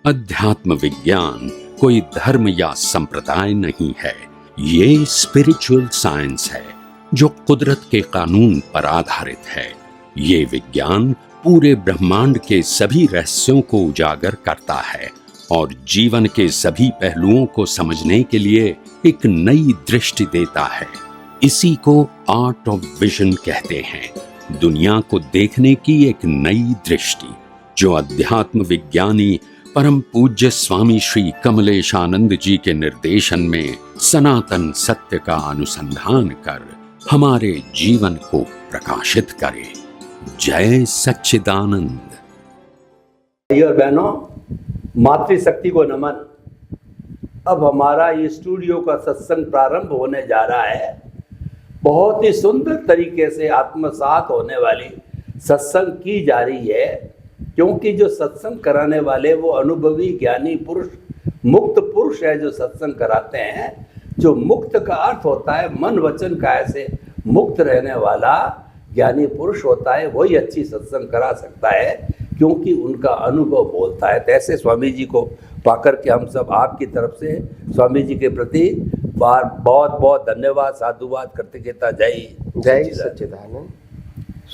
अध्यात्म विज्ञान कोई धर्म या संप्रदाय नहीं है, ये स्पिरिचुअल साइंस है जो कुदरत के कानून पर आधारित है। ये विज्ञान पूरे ब्रह्मांड के सभी रहस्यों को उजागर करता है और जीवन के सभी पहलुओं को समझने के लिए एक नई दृष्टि देता है। इसी को आर्ट ऑफ विजन कहते हैं, दुनिया को देखने की एक नई दृष्टि, जो अध्यात्म विज्ञानी परम पूज्य स्वामी श्री कमलेशानंद जी के निर्देशन में सनातन सत्य का अनुसंधान कर हमारे जीवन को प्रकाशित करे। जय सच्चिदानंद। भाई और बहनों, मातृशक्ति को नमन। अब हमारा ये स्टूडियो का सत्संग प्रारंभ होने जा रहा है। बहुत ही सुंदर तरीके से आत्मसात होने वाली सत्संग की जा रही है, क्योंकि जो सत्संग कराने वाले वो अनुभवी ज्ञानी पुरुष, मुक्त पुरुष है जो सत्संग कराते हैं। जो मुक्त का अर्थ होता है मन वचन काया से मुक्त रहने वाला ज्ञानी पुरुष होता है, वही अच्छी सत्संग करा सकता है, क्योंकि उनका अनुभव बोलता है। तो ऐसे स्वामी जी को पाकर के हम सब आपकी तरफ से स्वामी जी के प्रति बहुत बहुत धन्यवाद, साधुवाद कृतज्ञता। जय सच्चिदानंद।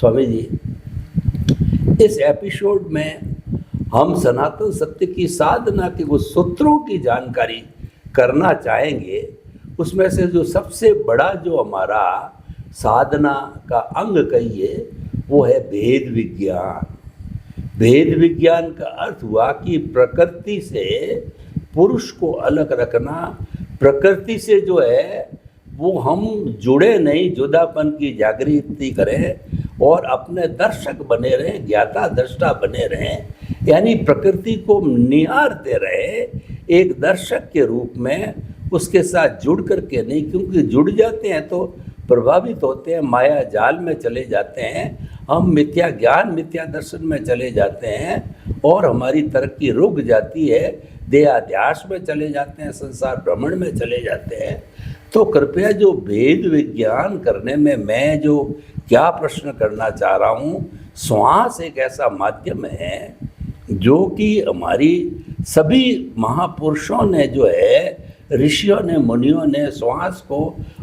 स्वामी जी, इस एपिसोड में हम सनातन सत्य की साधना के कुछ सूत्रों की जानकारी करना चाहेंगे। उसमें से जो सबसे बड़ा जो हमारा साधना का अंग कहिए वो है भेद विज्ञान। भेद विज्ञान का अर्थ हुआ कि प्रकृति से पुरुष को अलग रखना, प्रकृति से जो है वो हम जुड़े नहीं, जुदापन की जागृति करें और अपने दर्शक बने रहें, ज्ञाता दृष्टा बने रहें, यानी प्रकृति को निहारते रहे एक दर्शक के रूप में, उसके साथ जुड़ करके नहीं, क्योंकि जुड़ जाते हैं तो प्रभावित होते हैं, माया जाल में चले जाते हैं, हम मिथ्या ज्ञान मिथ्या दर्शन में चले जाते हैं और हमारी तरक्की रुक जाती है, देहाध्यास में चले जाते हैं, संसार भ्रमण में चले जाते हैं। तो कृपया जो भेद विज्ञान करने में मैं जो क्या प्रश्न करना चाह रहा हूँ, श्वास एक ऐसा माध्यम है जो कि हमारी सभी महापुरुषों ने जो है, ऋषियों ने, मुनियों ने श्वास को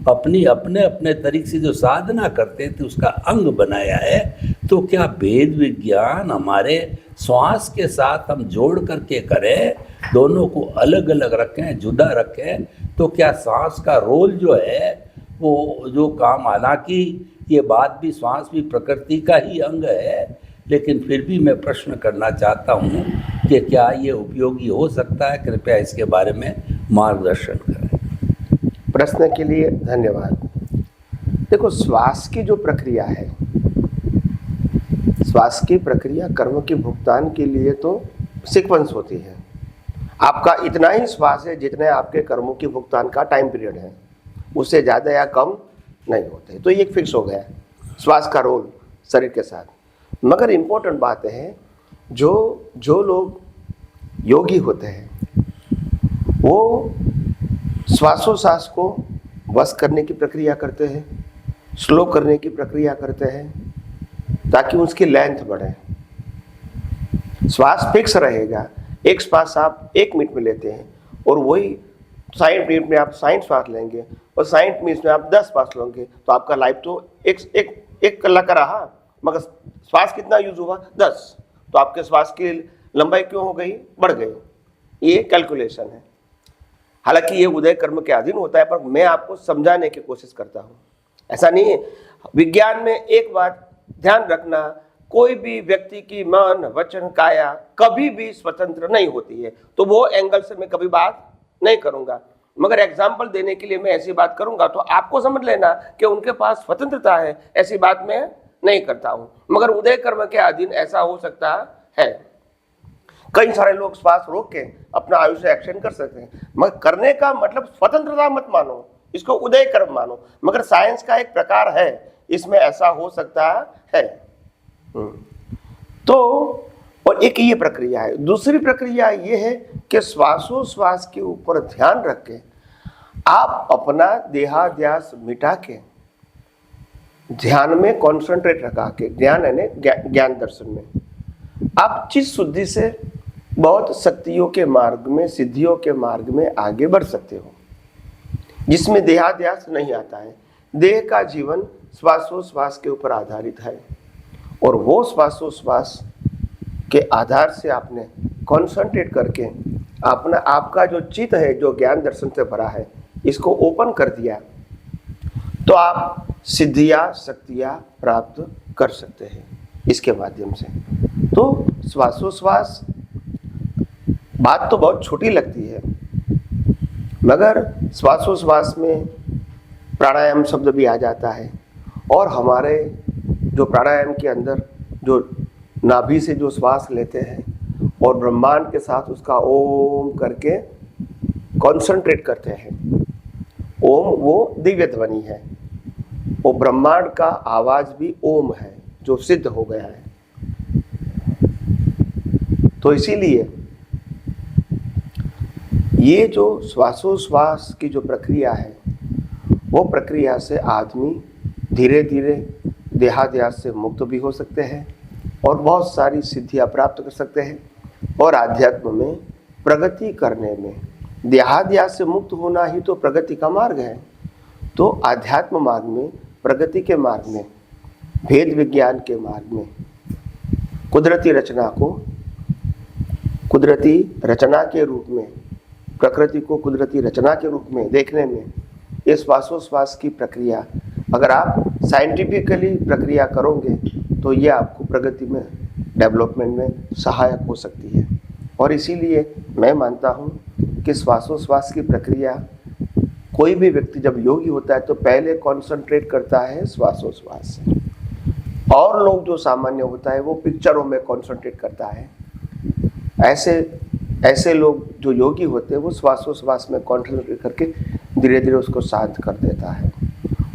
अपने अपने तरीके से जो साधना करते थे उसका अंग बनाया है। तो क्या भेद विज्ञान हमारे श्वास के साथ हम जोड़ करके करें, दोनों को अलग अलग रखें, जुदा रखें, तो क्या सांस का रोल जो है वो जो काम, हालांकि ये बात भी, श्वास भी प्रकृति का ही अंग है, लेकिन फिर भी मैं प्रश्न करना चाहता हूँ कि क्या ये उपयोगी हो सकता है? कृपया इसके बारे में मार्गदर्शन करें। प्रश्न के लिए धन्यवाद। देखो, श्वास की जो प्रक्रिया है, श्वास की प्रक्रिया कर्म के भुगतान के लिए तो सीक्वेंस होती है। आपका इतना ही श्वास है जितने आपके कर्मों के भुगतान का टाइम पीरियड है, उससे ज़्यादा या कम नहीं होते। तो ये फिक्स हो गया श्वास का रोल शरीर के साथ। मगर इम्पोर्टेंट बात है, जो लोग योगी होते हैं वो श्वासोश्वास को वश करने की प्रक्रिया करते हैं, स्लो करने की प्रक्रिया करते हैं, ताकि उसकी लेंथ बढ़े। श्वास फिक्स रहेगा, एक श्वास आप 1 मिनट में लेते हैं और वही 60 मिनट में आप 60 श्वास लेंगे और 60 मिनट में आप 10 श्वास लेंगे, तो आपका लाइफ तो एक कलाक का रहा, मगर श्वास कितना यूज हुआ? 10। तो आपके श्वास की लंबाई क्यों हो गई? बढ़ गई। ये कैलकुलेशन है। हालांकि ये उदय कर्म के अधीन होता है, पर मैं आपको समझाने की कोशिश करता हूँ। ऐसा नहीं है। विज्ञान में एक बात ध्यान रखना, कोई भी व्यक्ति की मन वचन काया कभी भी स्वतंत्र नहीं होती है। तो वो एंगल से मैं कभी बात नहीं करूंगा, मगर एग्जाम्पल देने के लिए मैं ऐसी बात करूंगा तो आपको समझ लेना कि उनके पास स्वतंत्रता है। ऐसी बात मैं नहीं करता हूं, मगर उदय कर्म के अधीन ऐसा हो सकता है। कई सारे लोग श्वास रोक के अपना आयुष्य एक्सटेंड कर सकते हैं, मगर करने का मतलब स्वतंत्रता मत मानो, इसको उदय कर्म मानो। मगर साइंस का एक प्रकार है, इसमें ऐसा हो सकता है। तो और एक ये प्रक्रिया है। दूसरी प्रक्रिया ये है कि श्वासोश्वास के ऊपर ध्यान रख के आप अपना देहाध्यास मिटा के ध्यान में कॉन्सेंट्रेट रखा के, ध्यान यानी ज्ञान दर्शन में आप चित्त शुद्धि से बहुत शक्तियों के मार्ग में, सिद्धियों के मार्ग में आगे बढ़ सकते हो, जिसमें देहाध्यास नहीं आता है। देह का जीवन श्वासोश्वास के ऊपर आधारित है, और वो श्वासोश्वास के आधार से आपने कॉन्सेंट्रेट करके अपना आपका जो चित्त है, जो ज्ञान दर्शन से भरा है, इसको ओपन कर दिया, तो आप सिद्धियाँ, शक्तियाँ प्राप्त कर सकते हैं इसके माध्यम से। तो श्वासोश्वास बात तो बहुत छोटी लगती है, मगर श्वासोश्वास में प्राणायाम शब्द भी आ जाता है, और हमारे जो प्राणायाम के अंदर जो नाभि से जो श्वास लेते हैं और ब्रह्मांड के साथ उसका ओम करके कॉन्सेंट्रेट करते हैं, ओम वो दिव्य ध्वनि है, वो ब्रह्मांड का आवाज भी ओम है जो सिद्ध हो गया है। तो इसीलिए ये जो श्वासोश्वास की जो प्रक्रिया है, वो प्रक्रिया से आदमी धीरे धीरे देहाध्यास से मुक्त भी हो सकते हैं और बहुत सारी सिद्धियां प्राप्त कर सकते हैं, और आध्यात्म में प्रगति करने में देहाध्यास से मुक्त होना ही तो प्रगति का मार्ग है। तो आध्यात्म मार्ग में, प्रगति के मार्ग में, भेद विज्ञान के मार्ग में कुदरती रचना को कुदरती रचना के रूप में, प्रकृति को कुदरती रचना के रूप में देखने में ये श्वासोश्वास की प्रक्रिया, अगर आप साइंटिफिकली प्रक्रिया करोगे तो ये आपको प्रगति में, डेवलपमेंट में सहायक हो सकती है। और इसीलिए मैं मानता हूँ कि श्वासोश्वास की प्रक्रिया, कोई भी व्यक्ति जब योगी होता है तो पहले कॉन्सेंट्रेट करता है श्वासोश्वास से, और लोग जो सामान्य होता है वो पिक्चरों में कॉन्सेंट्रेट करता है। ऐसे लोग जो योगी होते हैं वो श्वासोश्वास में कॉन्सेंट्रेट करके धीरे धीरे उसको शांत कर देता है।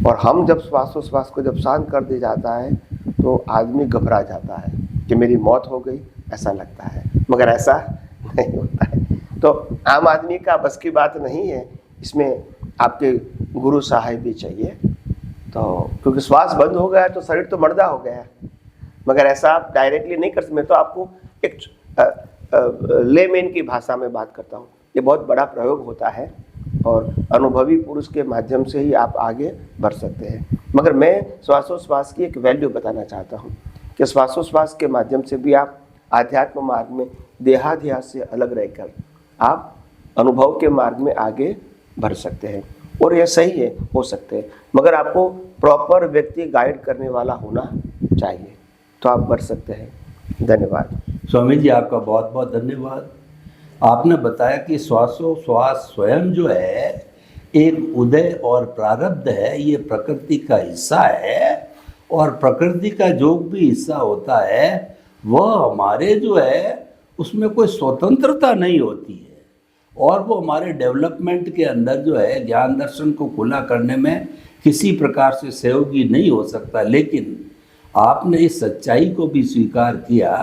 और हम जब श्वासोश्वास को जब शांत कर दिया जाता है तो आदमी घबरा जाता है कि मेरी मौत हो गई, ऐसा लगता है, मगर ऐसा नहीं होता है। तो आम आदमी का बस की बात नहीं है, इसमें आपके गुरु साहिब भी चाहिए। तो क्योंकि श्वास बंद हो गया तो शरीर तो मर्दा हो गया, मगर ऐसा आप डायरेक्टली नहीं कर सकते। मैं तो आपको एक लेमेन की भाषा में बात करता हूँ, ये बहुत बड़ा प्रयोग होता है और अनुभवी पुरुष के माध्यम से ही आप आगे बढ़ सकते हैं। मगर मैं श्वासोश्वास की एक वैल्यू बताना चाहता हूँ कि श्वासोश्वास के माध्यम से भी आप आध्यात्म मार्ग में देहाध्यास से अलग रहकर आप अनुभव के मार्ग में आगे बढ़ सकते हैं, और यह सही है, हो सकते हैं, मगर आपको प्रॉपर व्यक्ति गाइड करने वाला होना चाहिए, तो आप बढ़ सकते हैं। धन्यवाद स्वामी जी, आपका बहुत बहुत धन्यवाद। आपने बताया कि श्वासोश्वास स्वयं जो है एक उदय और प्रारब्ध है, ये प्रकृति का हिस्सा है, और प्रकृति का जो भी हिस्सा होता है वह हमारे जो है उसमें कोई स्वतंत्रता नहीं होती है, और वो हमारे डेवलपमेंट के अंदर जो है ज्ञान दर्शन को खुला करने में किसी प्रकार से सहयोगी नहीं हो सकता। लेकिन आपने इस सच्चाई को भी स्वीकार किया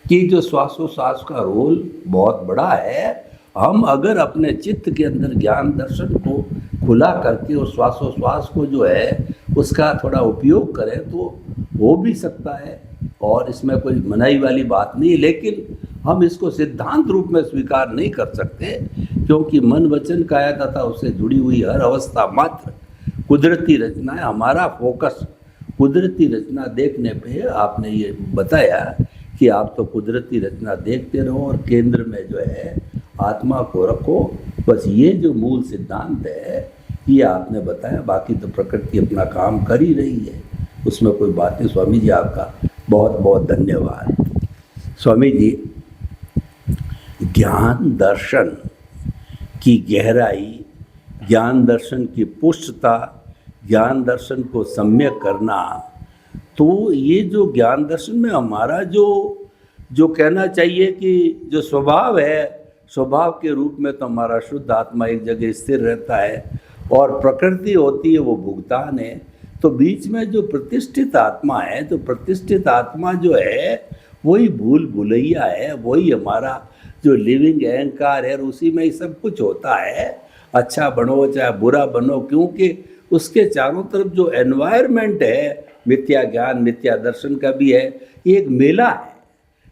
कि जो श्वासोश्वास का रोल बहुत बड़ा है, हम अगर अपने चित्त के अंदर ज्ञान दर्शन को खुला करके उस श्वासोश्वास को जो है उसका थोड़ा उपयोग करें तो हो भी सकता है, और इसमें कोई मनाही वाली बात नहीं। लेकिन हम इसको सिद्धांत रूप में स्वीकार नहीं कर सकते, क्योंकि मन वचन काया तथा उससे जुड़ी हुई हर अवस्था मात्र कुदरती रचना है। हमारा फोकस कुदरती रचना देखने पे आपने ये बताया कि आप तो कुदरती रचना देखते रहो और केंद्र में जो है आत्मा को रखो, बस ये जो मूल सिद्धांत है ये आपने बताया। बाकी तो प्रकृति अपना काम कर ही रही है, उसमें कोई बात नहीं। स्वामी जी, आपका बहुत बहुत धन्यवाद। स्वामी जी, ज्ञान दर्शन की गहराई, ज्ञान दर्शन की पुष्टता, ज्ञान दर्शन को सम्यक करना, तो ये जो ज्ञान दर्शन में हमारा जो कहना चाहिए कि जो स्वभाव है, स्वभाव के रूप में तो हमारा शुद्ध आत्मा एक जगह स्थिर रहता है, और प्रकृति होती है वो भुगतान है। तो बीच में जो प्रतिष्ठित आत्मा है, तो प्रतिष्ठित आत्मा जो है वही भूल भुलैया है, वही हमारा जो लिविंग अहंकार है, और उसी में ही सब कुछ होता है। अच्छा बनो चाहे बुरा बनो, क्योंकि उसके चारों तरफ जो एनवायरनमेंट है मिथ्या ज्ञान, मिथ्या दर्शन का भी है, ये एक मेला है।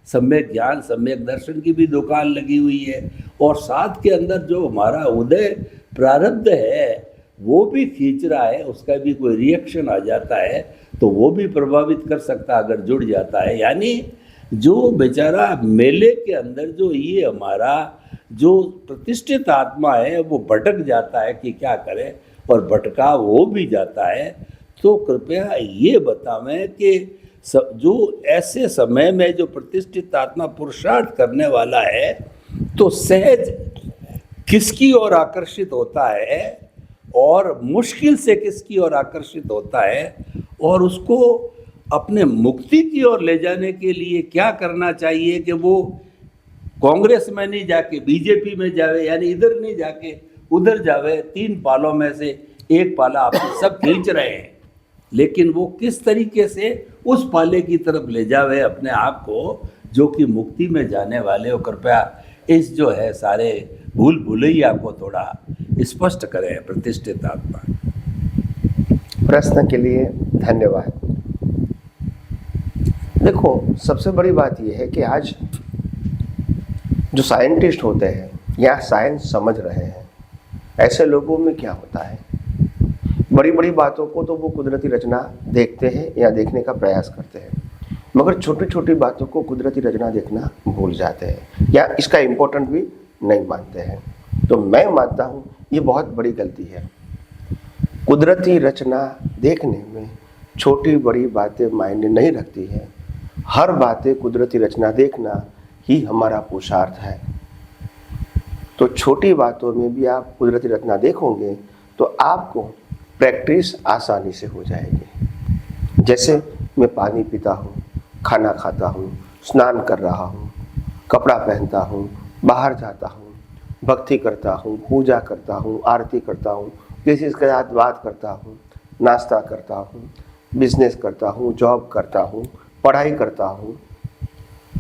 सम्यक ज्ञान सम्यक दर्शन की भी दुकान लगी हुई है, और साथ के अंदर जो हमारा उदय प्रारब्ध है वो भी खींच रहा है, उसका भी कोई रिएक्शन आ जाता है तो वो भी प्रभावित कर सकता है अगर जुड़ जाता है। यानी जो बेचारा मेले के अंदर जो ये हमारा जो प्रतिष्ठित आत्मा है वो भटक जाता है कि क्या करे, और भटका वो भी जाता है। तो कृपया ये बतावें कि जो ऐसे समय में जो प्रतिष्ठित आत्मा पुरुषार्थ करने वाला है तो सहज किसकी ओर आकर्षित होता है और मुश्किल से किसकी ओर आकर्षित होता है, और उसको अपने मुक्ति की ओर ले जाने के लिए क्या करना चाहिए कि वो कांग्रेस में नहीं जाके बीजेपी में जावे, यानी इधर नहीं जाके उधर जावे। 3 पालों में से एक पाला आपको सब खींच रहे हैं, लेकिन वो किस तरीके से उस पाले की तरफ ले जावे अपने आप को जो कि मुक्ति में जाने वाले हो। कृपया इस जो है सारे भूल भुलैया को थोड़ा स्पष्ट करें प्रतिष्ठित आत्मा। प्रश्न के लिए धन्यवाद। देखो, सबसे बड़ी बात यह है कि आज जो साइंटिस्ट होते हैं या साइंस समझ रहे हैं, ऐसे लोगों में क्या होता है, बड़ी बड़ी बातों को तो वो कुदरती रचना देखते हैं या देखने का प्रयास करते हैं, मगर छोटी छोटी बातों को कुदरती रचना देखना भूल जाते हैं या इसका इम्पोर्टेंट भी नहीं मानते हैं। तो मैं मानता हूँ ये बहुत बड़ी गलती है। कुदरती रचना देखने में छोटी बड़ी बातें मायने नहीं रखती है। हर बातें कुदरती रचना देखना ही हमारा पुरुषार्थ है। तो छोटी बातों में भी आप कुदरती रचना देखोगे तो आपको प्रैक्टिस आसानी से हो जाएगी। जैसे मैं पानी पीता हूँ, खाना खाता हूँ, स्नान कर रहा हूँ, कपड़ा पहनता हूँ, बाहर जाता हूँ, भक्ति करता हूँ, पूजा करता हूँ, आरती करता हूँ, किसी के साथ बात करता हूँ, नाश्ता करता हूँ, बिजनेस करता हूँ, जॉब करता हूँ, पढ़ाई करता हूँ,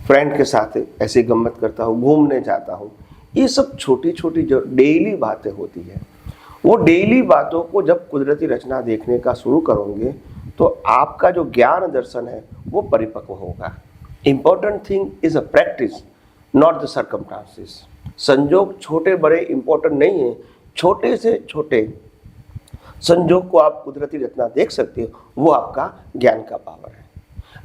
फ्रेंड के साथ ऐसी गम्मत करता हूँ, घूमने जाता हूँ। ये सब छोटी छोटी जो डेली बातें होती है, वो डेली बातों को जब कुदरती रचना देखने का शुरू करोगे तो आपका जो ज्ञान दर्शन है वो परिपक्व होगा। Important thing is a practice, not the circumstances. संजोग छोटे बड़े इम्पोर्टेंट नहीं है। छोटे से छोटे संजोग को आप कुदरती रचना देख सकते हो, वो आपका ज्ञान का पावर है।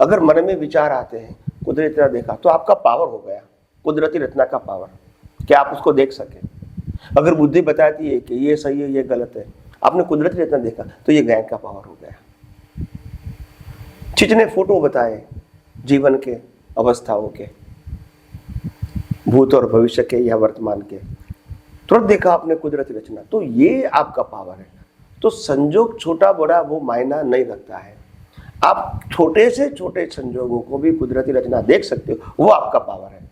अगर मन में विचार आते हैं, कुदरती रचना देखा तो आपका पावर हो गया, कुदरती रचना का पावर, कि आप उसको देख सकें। अगर बुद्धि बताती है कि ये सही है ये गलत है, आपने कुदरती रचना देखा तो ये ज्ञान का पावर हो गया। जितने फोटो बताए जीवन के अवस्थाओं के, भूत और भविष्य के या वर्तमान के, तुरंत देखा आपने कुदरती रचना, तो ये आपका पावर है। तो संजोग छोटा बड़ा वो मायना नहीं रखता है। आप छोटे से छोटे संजोगों को भी कुदरती रचना देख सकते हो, वो आपका पावर है।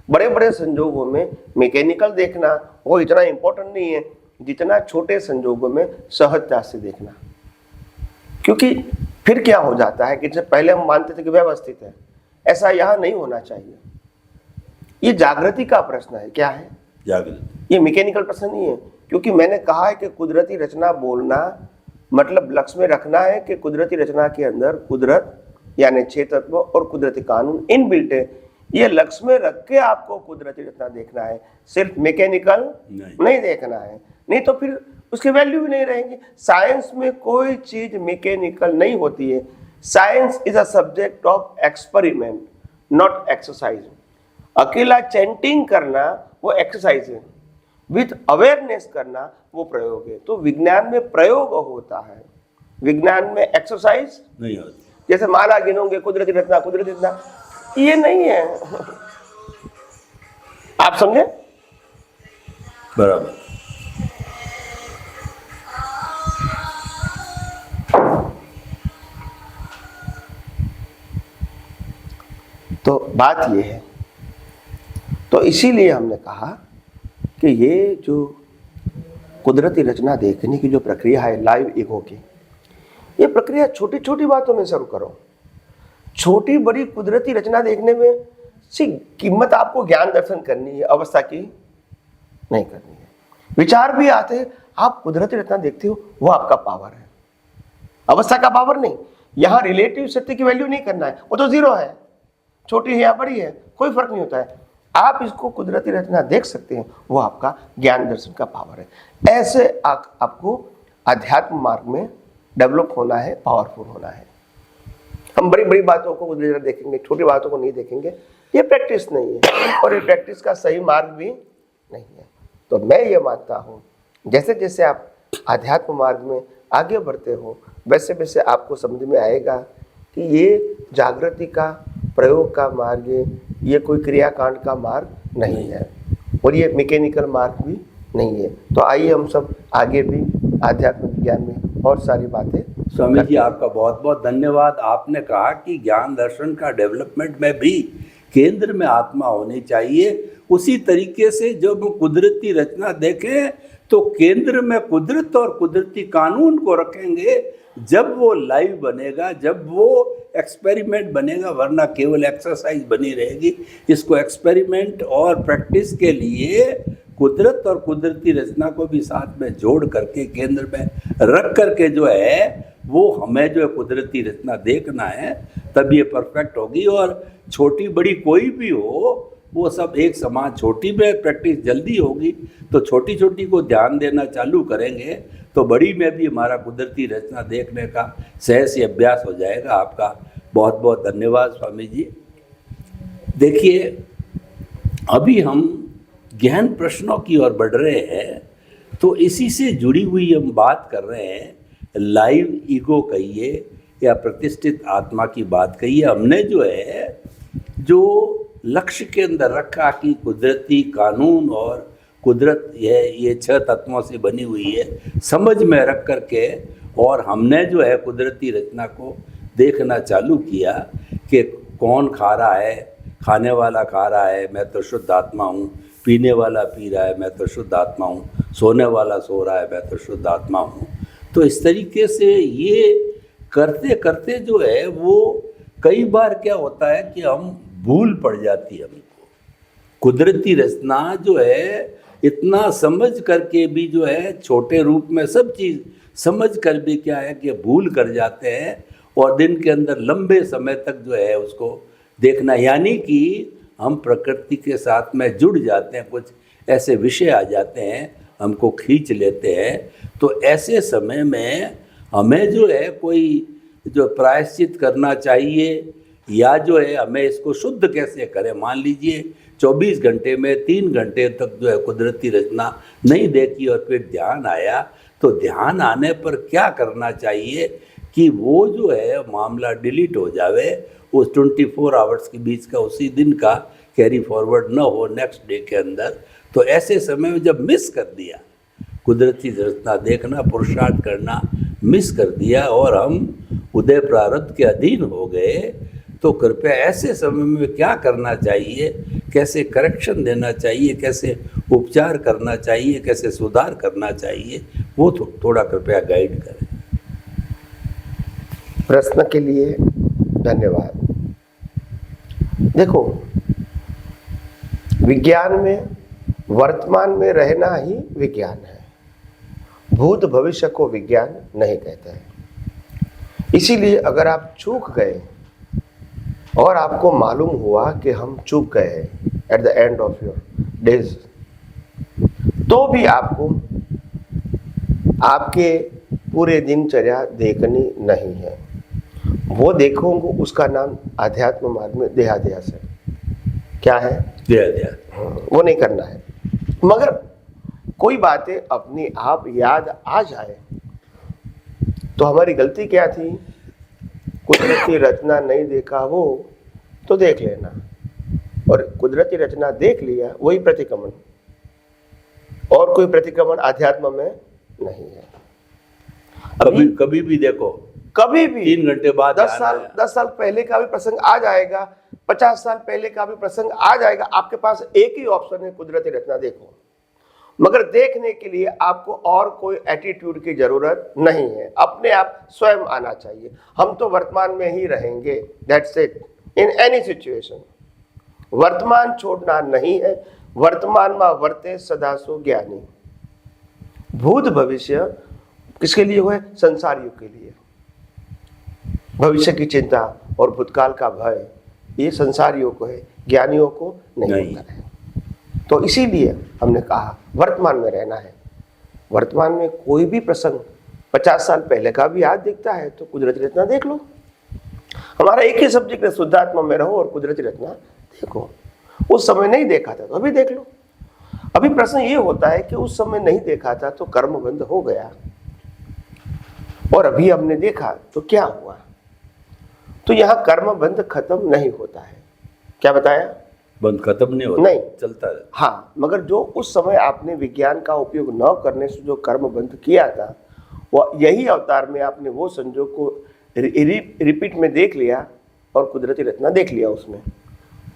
बड़े बड़े संजोगों में मैकेनिकल देखना वो इतना इंपॉर्टेंट नहीं है जितना छोटे संजोगों में सहजता से देखना। क्योंकि फिर क्या हो जाता है कि जब पहले हम मानते थे कि व्यवस्थित है, ऐसा यहाँ नहीं होना चाहिए। ये जागृति का प्रश्न है। क्या है? जागृति। ये मैकेनिकल प्रश्न नहीं है। क्योंकि मैंने कहा है कि कुदरती रचना बोलना मतलब लक्ष्य में रखना है कि कुदरती रचना के अंदर कुदरत यानी 6 तत्व और कुदरती कानून इनबिल्ट है। ये लक्ष्य में रख के आपको कुदरती रचना देखना है, सिर्फ मैकेनिकल नहीं देखना है, नहीं तो फिर उसकी वैल्यू भी नहीं रहेगी। साइंस में कोई चीज मैकेनिकल नहीं होती है। Science is a subject of experiment, not exercise. अकेला चैंटिंग करना वो एक्सरसाइज है, विथ अवेयरनेस करना वो प्रयोग है। तो विज्ञान में प्रयोग होता है, विज्ञान में एक्सरसाइज नहीं होती। जैसे माला गिनोगे कुदरती रचना, कुदरती रचना, ये नहीं है। आप समझे? बराबर। तो बात ये है। तो इसीलिए हमने कहा कि ये जो कुदरती रचना देखने की जो प्रक्रिया है लाइव ईगो की, ये प्रक्रिया छोटी छोटी बातों में शुरू करो। छोटी बड़ी कुदरती रचना देखने में सी कीमत आपको ज्ञान दर्शन करनी है, अवस्था की नहीं करनी है। विचार भी आते हैं, आप कुदरती रचना देखते हो, वो आपका पावर है, अवस्था का पावर नहीं। यहां रिलेटिव सत्य की वैल्यू नहीं करना है, वो तो जीरो है। छोटी है या बड़ी है, कोई फर्क नहीं होता है। आप इसको कुदरती रचना देख सकते हैं, वो आपका ज्ञान दर्शन का पावर है। ऐसे आपको अध्यात्म मार्ग में डेवलप होना है, पावरफुल होना है। हम बड़ी बड़ी बातों को कुदरती रचना देखेंगे, छोटी बातों को नहीं देखेंगे, ये प्रैक्टिस नहीं है और ये प्रैक्टिस का सही मार्ग भी नहीं है। तो मैं ये मानता हूँ जैसे जैसे आप आध्यात्म मार्ग में आगे बढ़ते हो, वैसे वैसे आपको समझ में आएगा कि ये जागृति का प्रयोग का मार्ग है, ये कोई क्रियाकांड का मार्ग नहीं है और ये मैकेनिकल मार्ग भी नहीं है। तो आइए हम सब आगे भी आध्यात्म विज्ञान में और सारी बातें। स्वामी जी आपका बहुत बहुत धन्यवाद। आपने कहा कि ज्ञान दर्शन का डेवलपमेंट में भी केंद्र में आत्मा होनी चाहिए। उसी तरीके से जब हम कुदरती रचना देखें तो केंद्र में कुदरत और कुदरती कानून को रखेंगे, जब वो लाइव बनेगा, जब वो एक्सपेरिमेंट बनेगा, वरना केवल एक्सरसाइज बनी रहेगी। इसको एक्सपेरिमेंट और प्रैक्टिस के लिए कुदरत और कुदरती रचना को भी साथ में जोड़ करके केंद्र में रख करके जो है वो हमें जो है कुदरती रचना देखना है, तब ये परफेक्ट होगी। और छोटी बड़ी कोई भी हो वो सब एक समान, छोटी में प्रैक्टिस जल्दी होगी तो छोटी छोटी को ध्यान देना चालू करेंगे तो बड़ी में भी हमारा कुदरती रचना देखने का सहज ही अभ्यास हो जाएगा। आपका बहुत बहुत धन्यवाद स्वामी जी। देखिए अभी हम गहन प्रश्नों की ओर बढ़ रहे हैं, तो इसी से जुड़ी हुई हम बात कर रहे हैं। लाइव ईगो कहिए या प्रतिष्ठित आत्मा की बात कहिए, हमने जो है जो लक्ष्य के अंदर रखा कि कुदरती कानून और कुदरत ये 6 तत्वों से बनी हुई है, समझ में रख करके, और हमने जो है कुदरती रचना को देखना चालू किया कि कौन खा रहा है, खाने वाला खा रहा है, मैं तो शुद्ध आत्मा हूँ, पीने वाला पी रहा है, मैं तो शुद्ध आत्मा हूँ, सोने वाला सो रहा है, मैं तो शुद्ध आत्मा हूँ। तो इस तरीके से ये करते करते जो है वो कई बार क्या होता है कि हम भूल पड़ जाती है हमको। कुदरती रचना जो है इतना समझ करके भी जो है छोटे रूप में सब चीज़ समझ कर भी क्या है कि भूल कर जाते हैं और दिन के अंदर लंबे समय तक जो है उसको देखना, यानी कि हम प्रकृति के साथ में जुड़ जाते हैं, कुछ ऐसे विषय आ जाते हैं हमको खींच लेते हैं। तो ऐसे समय में हमें जो है कोई जो प्रायश्चित करना चाहिए, या जो है हमें इसको शुद्ध कैसे करें। मान लीजिए 24 घंटे में 3 घंटे तक जो है कुदरती रचना नहीं देखी और फिर ध्यान आया, तो ध्यान आने पर क्या करना चाहिए कि वो जो है मामला डिलीट हो जावे, उस 24 आवर्स के बीच का उसी दिन का कैरी फॉरवर्ड न हो नेक्स्ट डे के अंदर। तो ऐसे समय में जब मिस कर दिया कुदरती रचना देखना, पुरुषार्थ करना मिस कर दिया और हम उदय प्रारब्ध के अधीन हो गए, तो कृपया ऐसे समय में क्या करना चाहिए, कैसे करेक्शन देना चाहिए, कैसे उपचार करना चाहिए, कैसे सुधार करना चाहिए, वो थोड़ा कृपया गाइड करें। प्रश्न के लिए धन्यवाद। देखो, विज्ञान में वर्तमान में रहना ही विज्ञान है, भूत भविष्य को विज्ञान नहीं कहता है। इसीलिए अगर आप चूक गए और आपको मालूम हुआ कि हम चूक गए हैं at the end of your days, तो भी आपको आपके पूरे दिनचर्या देखनी नहीं है। वो देखोगे, उसका नाम आध्यात्म मार्ग में देहाध्यास है। क्या है? देहाध्यास। वो नहीं करना है। मगर कोई बातें अपनी आप याद आ जाए तो हमारी गलती क्या थी, कुदरती रचना नहीं देखा हो तो देख लेना, और कुदरती रचना देख लिया वही प्रतिक्रमण, और कोई प्रतिक्रमण आध्यात्म में नहीं है। कभी भी देखो, कभी भी 3 घंटे बाद 10 साल पहले का भी प्रसंग आ जाएगा, 50 साल पहले का भी प्रसंग आ जाएगा। आपके पास एक ही ऑप्शन है, कुदरती रचना देखो। मगर देखने के लिए आपको और कोई एटीट्यूड की जरूरत नहीं है, अपने आप स्वयं आना चाहिए। हम तो वर्तमान में ही रहेंगे, that's it, in any situation. वर्तमान छोड़ना नहीं है, वर्तमान में वर्ते सदा सो ज्ञानी। भूत भविष्य किसके लिए हुए? संसार युग के लिए। भविष्य की चिंता और भूतकाल का भय, ये संसारियों को है, ज्ञानियों को नहीं होता है। तो इसीलिए हमने कहा वर्तमान में रहना है। वर्तमान में कोई भी प्रसंग 50 साल पहले का भी आज दिखता है तो कुदरती रचना देख लो। हमारा एक ही सब्जेक्ट है, शुद्धात्मा में रहो और कुदरती रचना देखो। उस समय नहीं देखा था तो अभी देख लो। अभी प्रश्न ये होता है कि उस समय नहीं देखा था तो कर्म बंद हो गया, और अभी हमने देखा तो क्या हुआ। तो यहां कर्म बंद खत्म नहीं होता है। क्या बताया? बंद खत्म नहीं होता, नहीं चलता है। हाँ, मगर जो उस समय आपने विज्ञान का उपयोग न करने से जो कर्म बंद किया था, वो यही अवतार में आपने वो संजोग को रिपीट में देख लिया और कुदरती रचना देख लिया उसमें।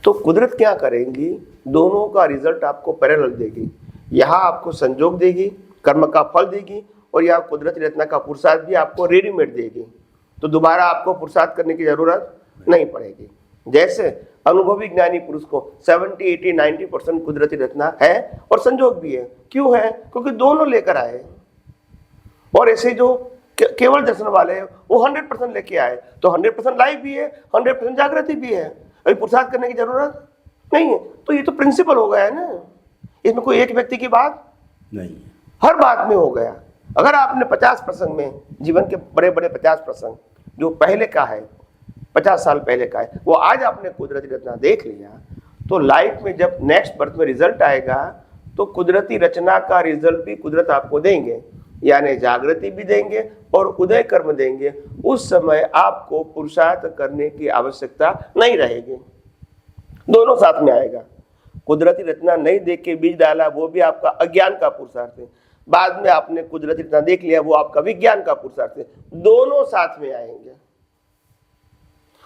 तो कुदरत क्या करेंगी, दोनों का रिजल्ट आपको पैरेलल देगी। यहाँ आपको संजोग देगी, कर्म का फल देगी, और यहाँ कुदरती रचना का पुरुषार्थ भी आपको रेडीमेड देगी। तो दोबारा आपको पुरुषार्थ करने की जरूरत नहीं पड़ेगी। जैसे अनुभवी ज्ञानी पुरुष को 70, 80, 90% कुदरती रचना है और संजोग भी है। क्यों है? क्योंकि दोनों लेकर आए। और ऐसे जो केवल दर्शन वाले हैं वो 100% लेके आए, तो 100% लाइव भी है, 100% जागृति भी है। अभी पुरुषार्थ करने की जरूरत नहीं है। तो ये तो प्रिंसिपल हो गया है ना, इसमें कोई एक व्यक्ति की बात नहीं, हर बात में हो गया। अगर आपने 50 प्रसंग में, जीवन के बड़े बड़े 50 प्रसंग जो पहले का है, 50 साल पहले का है, वो आज आपने कुदरती रचना देख लिया, तो लाइफ में जब नेक्स्ट बर्थ में रिजल्ट आएगा तो कुदरती रचना का रिजल्ट भी कुदरत आपको देंगे, यानी जागृति भी देंगे और उदय कर्म देंगे। उस समय आपको पुरुषार्थ करने की आवश्यकता नहीं रहेगी, दोनों साथ में आएगा। कुदरती रचना नहीं देख के बीज डाला, वो भी आपका अज्ञान का पुरुषार्थ है। बाद में आपने कुदरती रचना देख लिया, वो आपका विज्ञान का पुरुषार्थ है। दोनों साथ में आएंगे।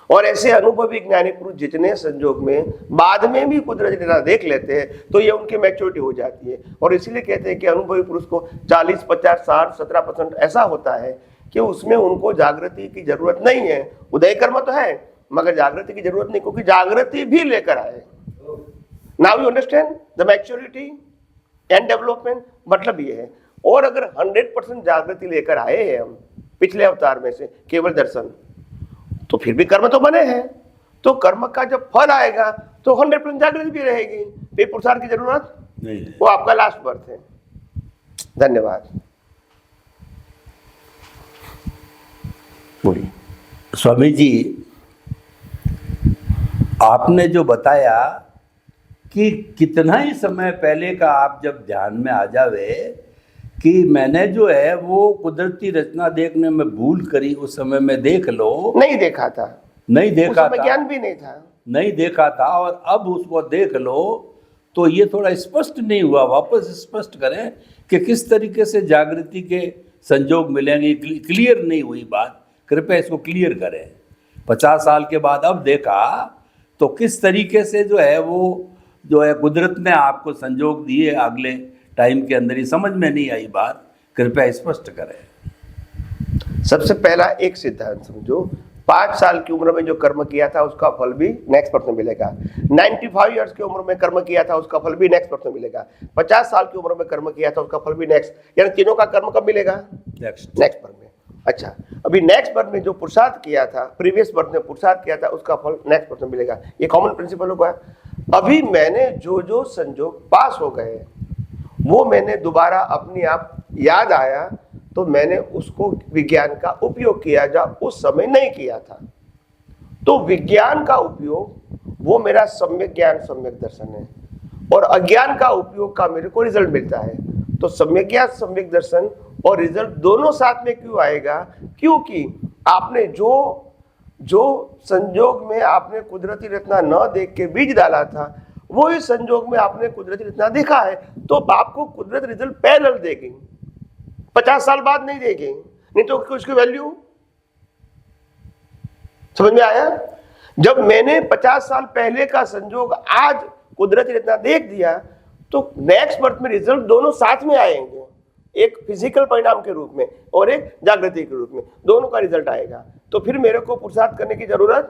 और ऐसे अनुभवी ज्ञानी पुरुष जितने संजोग में बाद में भी कुदरती रचना देख लेते हैं तो ये उनकी मैच्योरिटी हो जाती है। और इसीलिए कहते हैं कि अनुभवी पुरुष को 40, 50, 60, 17% ऐसा होता है कि उसमें उनको जागृति की जरूरत नहीं है। उदय कर्म तो है मगर जागृति की जरूरत नहीं, क्योंकि जागृति भी लेकर आए। Now you understand the maturity and development. मतलब ये है। और अगर 100% जागृति लेकर आए हैं हम पिछले अवतार में से केवल दर्शन, तो फिर भी कर्म तो बने हैं। तो कर्म का जब फल आएगा तो 100% जागृति भी रहेगी, फिर पुरुषार्थ की जरूरत नहीं है। वो आपका लास्ट बर्थ है। धन्यवाद। बोलिए। स्वामी जी, आपने जो बताया कि कितना ही समय पहले का आप जब ध्यान में आ जावे कि मैंने जो है वो कुदरती रचना देखने में भूल करी, उस समय में देख लो। नहीं देखा था, नहीं देखा था, ज्ञान भी नहीं था, नहीं देखा था, और अब उसको देख लो तो ये थोड़ा स्पष्ट नहीं हुआ। वापस स्पष्ट करें कि किस तरीके से जागृति के संजोग मिलेंगे। क्लियर नहीं हुई बात, कृपया इसको क्लियर करें। 50 साल के बाद अब देखा तो किस तरीके से जो है वो जो है कुदरत ने आपको संजोग दिए अगले टाइम के अंदर, ही समझ में नहीं आई बात, कृपया स्पष्ट करें। सबसे पहला एक सिद्धांत समझो, 5 साल की उम्र में जो कर्म किया था उसका फल भी नेक्स्ट बर्थ में मिलेगा। 95 ईयर्स की उम्र में कर्म किया था उसका फल भी नेक्स्ट बर्थ में मिलेगा। 50 साल की उम्र में कर्म किया था उसका फल भी नेक्स्ट, यानी तीनों का कर्म कब मिलेगा? नेक्स्ट बर्थ में। अच्छा, अभी नेक्स्ट बर्थ में जो पुरुषार्थ किया था, प्रीवियस बर्थ में पुरुषार्थ किया था, उसका फल नेक्स्ट बर्थ में मिलेगा। ये कॉमन प्रिंसिपल होगा। अभी मैंने जो जो संजोग पास हो गए वो मैंने दोबारा अपने आप याद आया तो मैंने उसको विज्ञान का उपयोग किया जो उस समय नहीं किया था। तो विज्ञान का उपयोग वो मेरा सम्यक ज्ञान, सम्यक दर्शन है, और अज्ञान का उपयोग का मेरे को रिजल्ट मिलता है। तो सम्यक ज्ञान, सम्यक दर्शन और रिजल्ट दोनों साथ में क्यों आएगा? क्योंकि आपने जो संजोग में आपने कुदरती रचना न देख के बीज डाला था, वही संजोग में आपने कुदरती रचना देखा है, तो आपको कुदरत रिजल्ट पैरेलल देगी। 50 साल बाद नहीं देगी, नहीं तो उसकी वैल्यू समझ में आया? जब मैंने 50 साल पहले का संजोग आज कुदरती रचना देख दिया तो नेक्स्ट बर्थ में रिजल्ट दोनों साथ में आएंगे, एक फिजिकल परिणाम के रूप में और एक जागृति के रूप में, दोनों का रिजल्ट आएगा। तो फिर मेरे को पुरुषार्थ करने की जरूरत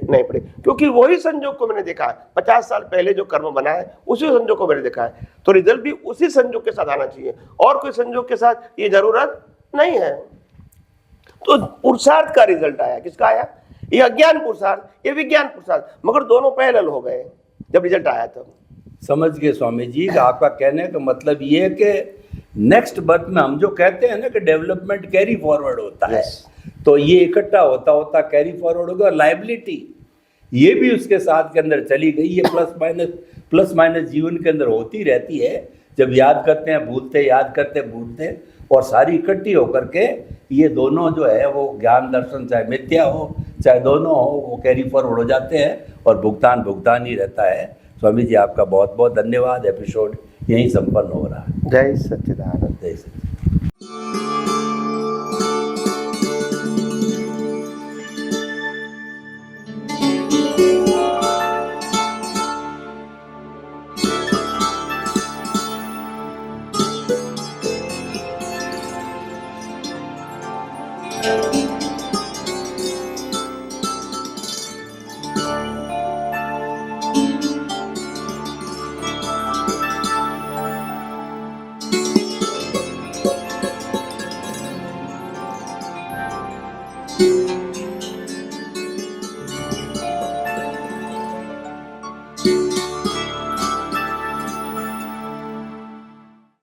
नहीं पड़ेगी, क्योंकि वही संजोग को मैंने देखा है। 50 साल पहले जो कर्म बना है उसी संजोग को मैंने देखा है, तो रिजल्ट भी उसी संजोग के साथ आना चाहिए, और कोई संजोग के साथ ये जरूरत नहीं है। तो पुरुषार्थ का रिजल्ट आया, किसका आया? ये अज्ञान पुरुषार्थ, ये विज्ञान पुरुषार्थ, मगर दोनों पैरेलल हो गए जब रिजल्ट आया तब। समझ गए स्वामी जी। आपका कहने का मतलब ये है कि नेक्स्ट बर्थ में हम जो कहते हैं ना कि डेवलपमेंट कैरी फॉरवर्ड होता है, तो ये इकट्ठा होता होता कैरी फॉरवर्ड होगा। और लाइबिलिटी ये भी उसके साथ के अंदर चली गई। ये प्लस माइनस जीवन के अंदर होती रहती है। जब याद करते हैं भूलते, याद करते भूलते, और सारी इकट्ठी होकर के ये दोनों जो है वो ज्ञान दर्शन, चाहे मिथ्या हो चाहे दोनों हो, वो कैरी फॉरवर्ड हो जाते हैं और भुगतान ही रहता है। स्वामी जी आपका बहुत बहुत धन्यवाद। एपिसोड यहीं संपन्न हो रहा है। जय सच्चिदानंद। जय सच्चिदानंद।